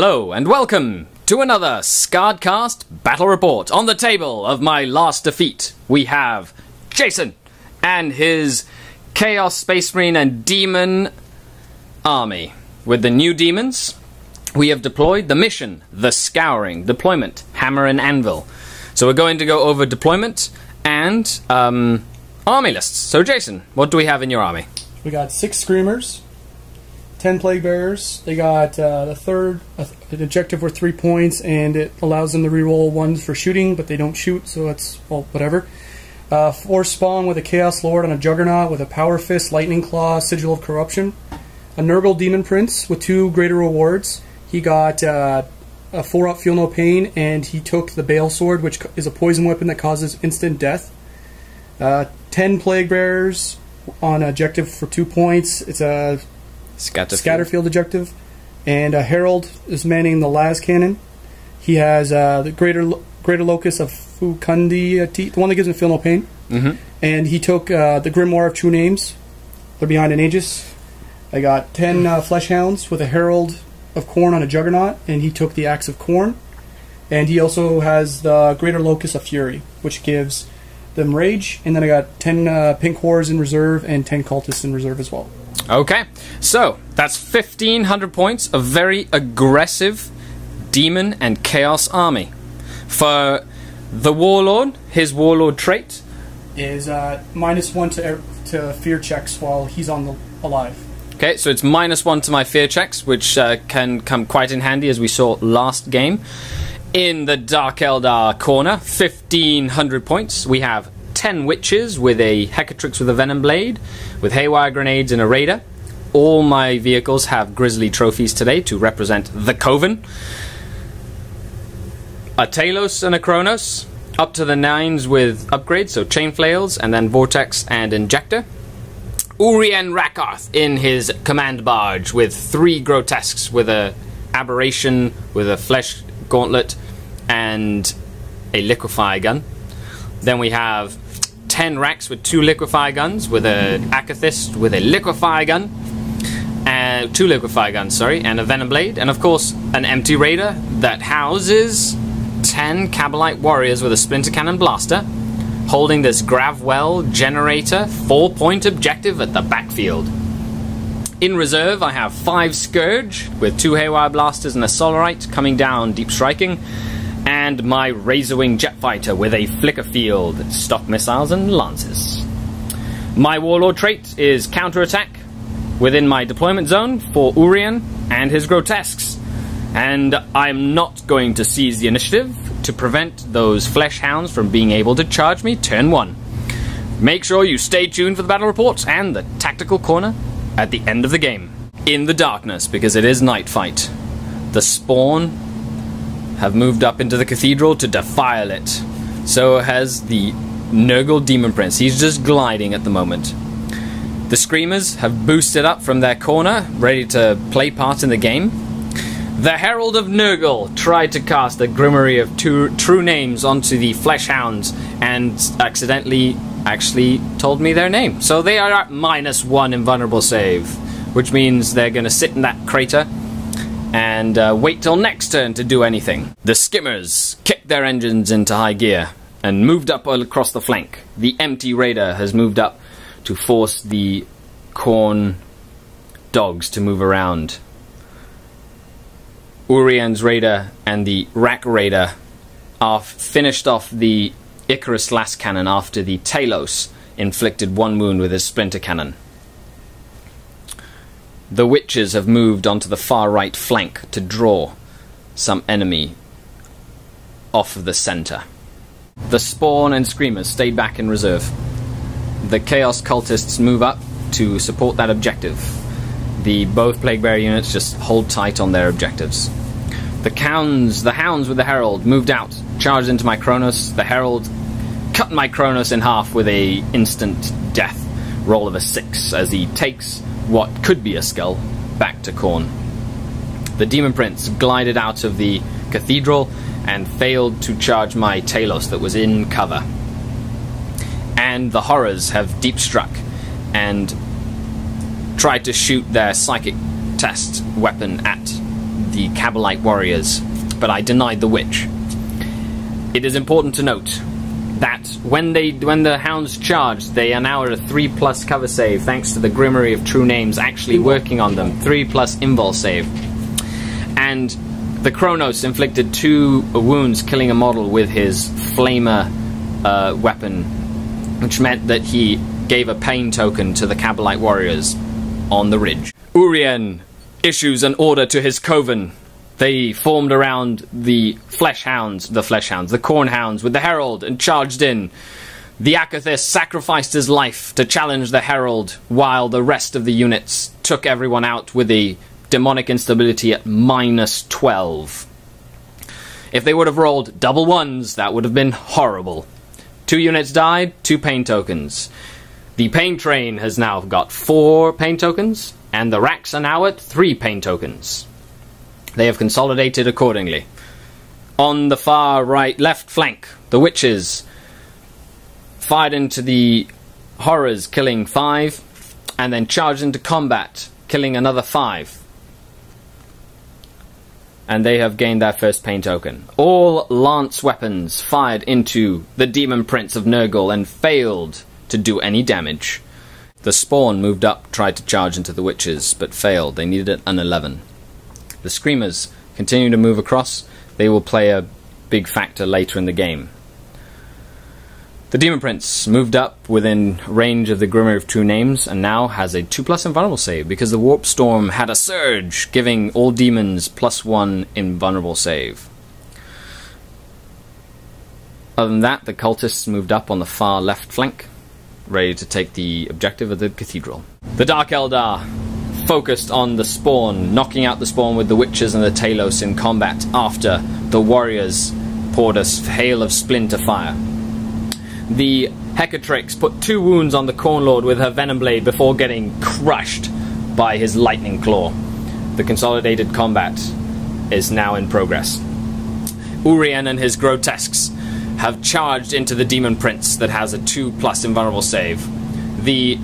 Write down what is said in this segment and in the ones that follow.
Hello and welcome to another SkaredCast battle report. On the table of my last defeat, we have Jason and his Chaos Space Marine and Demon army. With the new Deamons, we have deployed the mission, the Scouring, deployment, Hammer and Anvil. So we're going to go over deployment and army lists. So Jason, what do we have in your army? We got 6 Screamers, 10 Plague Bearers. They got the third an objective worth 3 points, and it allows them to reroll 1s for shooting, but they don't shoot, so it's, well, whatever. 4 Spawn with a Chaos Lord on a Juggernaut with a Power Fist, Lightning Claw, Sigil of Corruption. A Nurgle Demon Prince with 2 greater rewards. He got a 4-up Feel No Pain, and he took the Bale Sword, which is a poison weapon that causes instant death. 10 Plague Bearers on objective for 2 points. It's a Scatterfield objective. And Herald is manning the Las Cannon. He has the Greater Locus of Fukundi, the one that gives him Feel No Pain. And he took the Grimoire of True Names. They're behind an Aegis. I got 10 Fleshhounds with a Herald of Khorne on a Juggernaut, and he took the Axe of Khorne. And he also has the Greater Locus of Fury, which gives them Rage. And then I got 10 Pink Horrors in reserve and 10 Cultists in reserve as well. Okay, so that's 1,500 points, a very aggressive Demon and Chaos army. For the Warlord, his Warlord trait is -1 to fear checks while he's alive. Okay, so it's -1 to my fear checks, which can come quite in handy, as we saw last game. In the Dark Eldar corner, 1,500 points. We have 10 Witches with a Hecatrix with a Venom Blade, with Haywire Grenades and a Raider. All my vehicles have Grizzly trophies today to represent the Coven. A Talos and a Kronos, up to the 9s with upgrades, so Chain Flails, and then Vortex and Injector. Urien Rakarth in his command barge with 3 Grotesques with a Aberration, with a Flesh Gauntlet, and a Liquefy gun. Then we have 10 Racks with 2 Liquefy guns, with a Akathist with a Liquefy gun, and 2 Liquefy guns, sorry, and a Venom Blade, and of course an empty Raider that houses 10 Cabalite Warriors with a Splinter Cannon Blaster, holding this Gravwell Generator 4-point objective at the backfield. In reserve, I have 5 Scourge with 2 Haywire Blasters and a Solarite coming down, deep striking, and my Razorwing Jet Fighter with a Flicker Field, stock missiles and lances. My Warlord trait is Counterattack within my deployment zone for Urien and his Grotesques, and I'm not going to seize the initiative to prevent those Flesh Hounds from being able to charge me turn 1. Make sure you stay tuned for the battle reports and the tactical corner at the end of the game. In the darkness, because it is night fight, the Spawn have moved up into the Cathedral to defile it. So has the Nurgle Demon Prince. He's just gliding at the moment. The Screamers have boosted up from their corner, ready to play part in the game. The Herald of Nurgle tried to cast the Grimoire of True Names onto the Fleshhounds and accidentally actually told me their name. So they are at -1 invulnerable save, which means they're going to sit in that crater and wait till next turn to do anything. The Skimmers kicked their engines into high gear and moved up across the flank. The empty Raider has moved up to force the Khorne dogs to move around. Urien's Raider and the Rack Raider are finished off the Icarus Las Cannon after the Talos inflicted 1 wound with his Splinter Cannon. The Witches have moved onto the far right flank to draw some enemy off of the center. The Spawn and Screamers stayed back in reserve. The Chaos Cultists move up to support that objective. Both Plague Bearer units just hold tight on their objectives. The Hounds with the Herald moved out, charged into my Kronos. The Herald cut my Kronos in half with a instant death roll of a 6 as he takes what could be a skull back to Khorne. The Demon Prince glided out of the Cathedral and failed to charge my Talos that was in cover. And the Horrors have deep struck and tried to shoot their Psychic Test weapon at the Kabbalite warriors, but I denied the witch. It is important to note that when the hounds charged, they are now at a 3+ cover save, thanks to the Grimoire of True Names actually working on them. 3+ invul save. And the Kronos inflicted 2 wounds, killing a model with his flamer weapon, which meant that he gave a pain token to the Kabbalite warriors on the ridge. Urien issues an order to his Coven. They formed around the Corn Hounds with the Herald and charged in. The Akathis sacrificed his life to challenge the Herald, while the rest of the units took everyone out with a demonic instability at -12. If they would have rolled double ones, that would have been horrible. 2 units died, 2 pain tokens. The pain train has now got 4 pain tokens, and the racks are now at 3 pain tokens. They have consolidated accordingly. On the far left flank, the witches fired into the horrors, killing 5, and then charged into combat, killing another 5. And they have gained their first pain token. All lance weapons fired into the Demon Prince of Nurgle and failed to do any damage. The Spawn moved up, tried to charge into the witches, but failed. They needed an 11. The Screamers continue to move across. They will play a big factor later in the game. The Demon Prince moved up within range of the Grimoire of True Names and now has a 2+ invulnerable save because the Warp Storm had a surge, giving all demons +1 invulnerable save. Other than that, the cultists moved up on the far left flank, ready to take the objective of the Cathedral. The Dark Eldar focused on the Spawn, knocking out the Spawn with the Witches and the Talos in combat after the Warriors poured a hail of splinter fire. The Hecatrix put 2 wounds on the Corn Lord with her Venom Blade before getting crushed by his Lightning Claw. The consolidated combat is now in progress. Urien and his Grotesques have charged into the Demon Prince that has a 2+ invulnerable save. The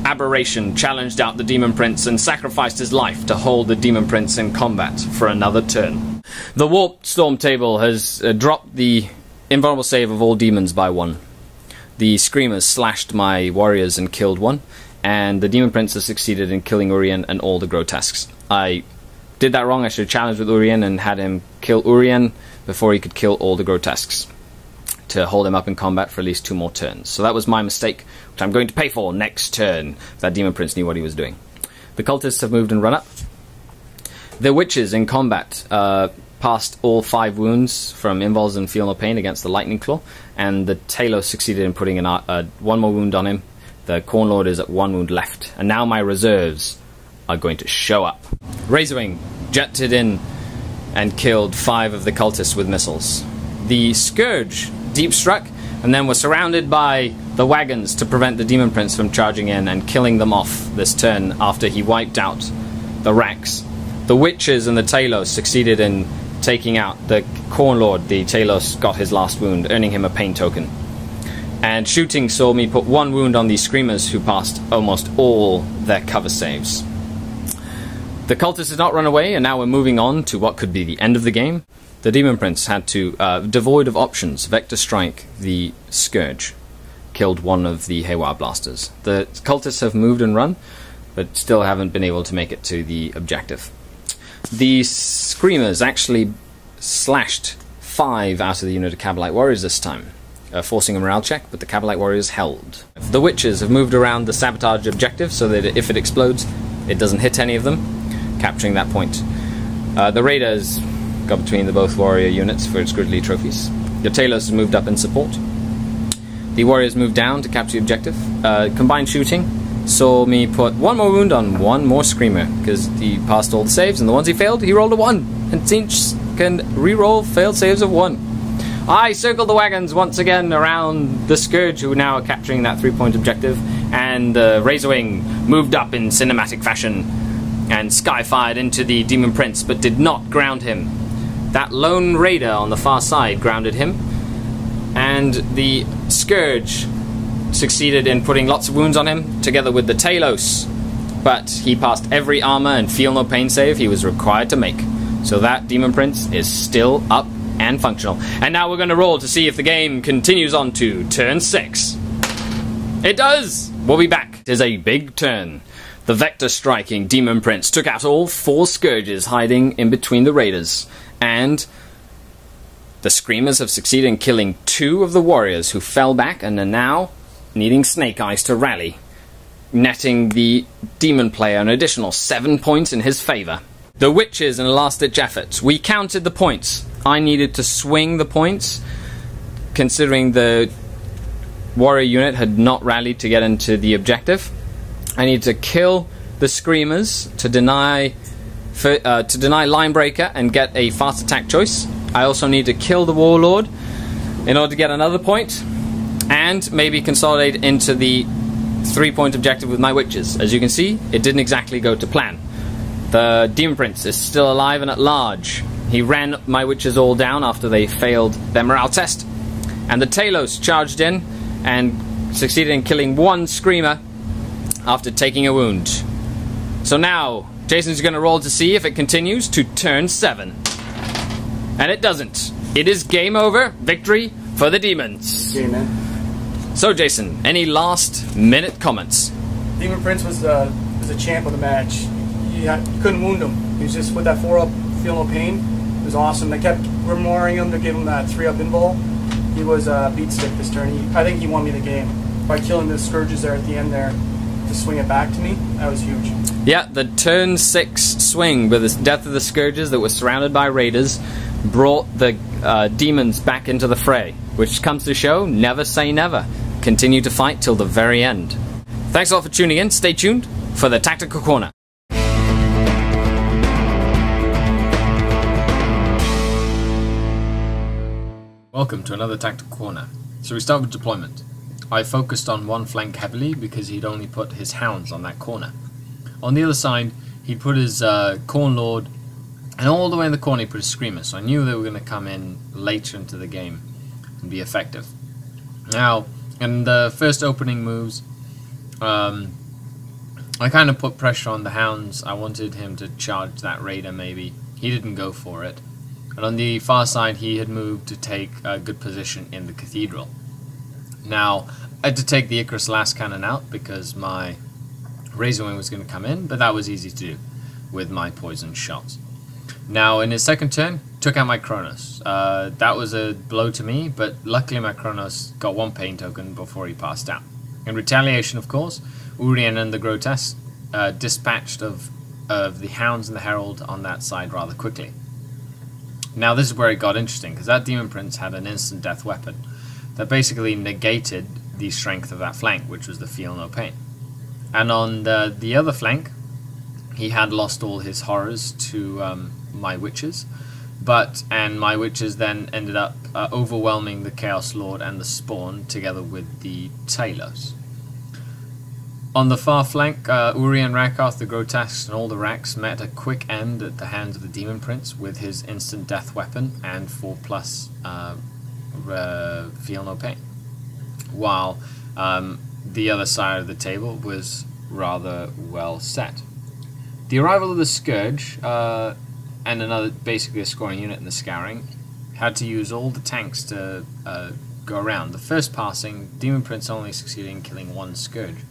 Aberration challenged out the Demon Prince and sacrificed his life to hold the Demon Prince in combat for another turn. The Warp Storm table has dropped the invulnerable save of all demons by 1. The Screamers slashed my warriors and killed 1, and the Demon Prince has succeeded in killing Urien and all the Grotesques. I did that wrong. I should have challenged with Urien and had him kill Urien before he could kill all the Grotesques, to hold him up in combat for at least 2 more turns. So that was my mistake, which I'm going to pay for next turn. That Demon Prince knew what he was doing. The cultists have moved and run up. The witches in combat passed all 5 wounds from invuls and feel no pain against the Lightning Claw, and the Talos succeeded in putting 1 more wound on him. The Corn Lord is at 1 wound left, and now my reserves are going to show up. Razorwing jetted in and killed 5 of the cultists with missiles. The Scourge deep struck and then was surrounded by the wagons to prevent the Demon Prince from charging in and killing them off this turn after he wiped out the racks. The Witches and the Talos succeeded in taking out the Corn Lord. The Talos got his last wound, earning him a pain token. And shooting saw me put 1 wound on the Screamers, who passed almost all their cover saves. The cultists did not run away, and now we're moving on to what could be the end of the game. The Demon Prince had to, devoid of options, Vector Strike the Scourge. Killed 1 of the Haywire Blasters. The cultists have moved and run, but still haven't been able to make it to the objective. The Screamers actually slashed 5 out of the unit of Kabbalite Warriors this time, forcing a morale check, but the Kabbalite Warriors held. The Witches have moved around the sabotage objective so that if it explodes, it doesn't hit any of them, capturing that point. The Raiders got between the both warrior units for its Grizzly trophies. The Talos moved up in support. The Warriors moved down to capture the objective. Combined shooting saw me put 1 more wound on 1 more Screamer, because he passed all the saves, and the ones he failed, he rolled a 1. And Tinch can re-roll failed saves of 1. I circled the wagons once again around the Scourge, who now are capturing that 3-point objective, and the Razorwing moved up in cinematic fashion and skyfired into the Demon Prince, but did not ground him. That lone raider on the far side grounded him, and the Scourge succeeded in putting lots of wounds on him, together with the Talos, but he passed every armor and feel no pain save he was required to make. So that Demon Prince is still up and functional. And now we're going to roll to see if the game continues on to turn 6. It does! We'll be back. It is a big turn. The vector-striking Demon Prince took out all 4 Scourges hiding in between the Raiders, and the Screamers have succeeded in killing 2 of the warriors who fell back and are now needing Snake Eyes to rally, netting the Demon player an additional 7 points in his favour. The Witches in a last-ditch effort. We counted the points. I needed to swing the points, considering the warrior unit had not rallied to get into the objective. I need to kill the Screamers to deny Linebreaker and get a fast attack choice. I also need to kill the Warlord in order to get another point, and maybe consolidate into the 3-point objective with my Witches. As you can see, it didn't exactly go to plan. The Demon Prince is still alive and at large. He ran my Witches all down after they failed their morale test, and the Talos charged in and succeeded in killing 1 Screamer after taking a wound. So now, Jason's going to roll to see if it continues to turn 7. And it doesn't. It is game over. Victory for the Demons. Okay, man. So, Jason, any last-minute comments? Demon Prince was a champ of the match. You couldn't wound him. He was just with that 4-up, feel no pain. It was awesome. They kept remoring him to give him that 3-up invul. He was beat stick this turn. I think he won me the game by killing the Scourges there at the end there to swing it back to me. That was huge. Yeah, the turn 6 swing with the death of the Scourges that were surrounded by Raiders brought the Demons back into the fray, which comes to show, never say never. Continue to fight till the very end. Thanks all for tuning in. Stay tuned for the Tactical Corner. Welcome to another Tactical Corner. So we start with deployment. I focused on one flank heavily because he'd only put his hounds on that corner. On the other side, he'd put his Corn Lord, and all the way in the corner he put his Screamers, so I knew they were going to come in later into the game and be effective. Now, in the first opening moves, I kind of put pressure on the hounds. I wanted him to charge that Raider maybe. He didn't go for it. And on the far side, he had moved to take a good position in the Cathedral. Now, I had to take the Icarus last cannon out because my Razorwing was going to come in, but that was easy to do with my poison shots. Now, in his second turn, took out my Kronos. That was a blow to me, but luckily my Kronos got 1 pain token before he passed out. In retaliation, of course, Urien and the Grotesque dispatched of the Hounds and the Herald on that side rather quickly. Now, this is where it got interesting, because that Demon Prince had an instant death weapon that basically negated the strength of that flank, which was the Feel No Pain. And on the other flank, he had lost all his horrors to my Witches, and my Witches then ended up overwhelming the Chaos Lord and the Spawn together with the Talos. On the far flank, Urien Rakarth, the Grotesques, and all the Raks met a quick end at the hands of the Demon Prince with his instant death weapon and 4+ Feel No Pain. While the other side of the table was rather well set. The arrival of the Scourge and another, basically a scoring unit in the Scouring, had to use all the tanks to go around. The first passing, Demon Prince only succeeded in killing 1 Scourge.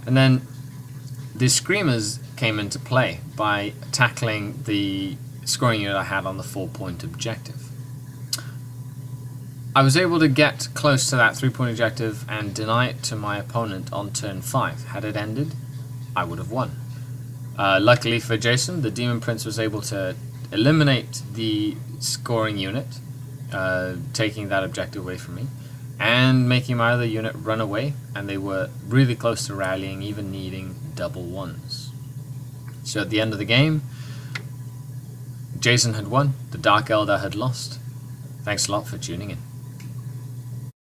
And then the Screamers came into play by tackling the scoring unit I had on the 4-point objective. I was able to get close to that 3-point objective and deny it to my opponent on turn 5. Had it ended, I would have won. Luckily for Jason, the Demon Prince was able to eliminate the scoring unit, taking that objective away from me, and making my other unit run away, and they were really close to rallying, even needing double 1s. So at the end of the game, Jason had won, the Dark Eldar had lost. Thanks a lot for tuning in.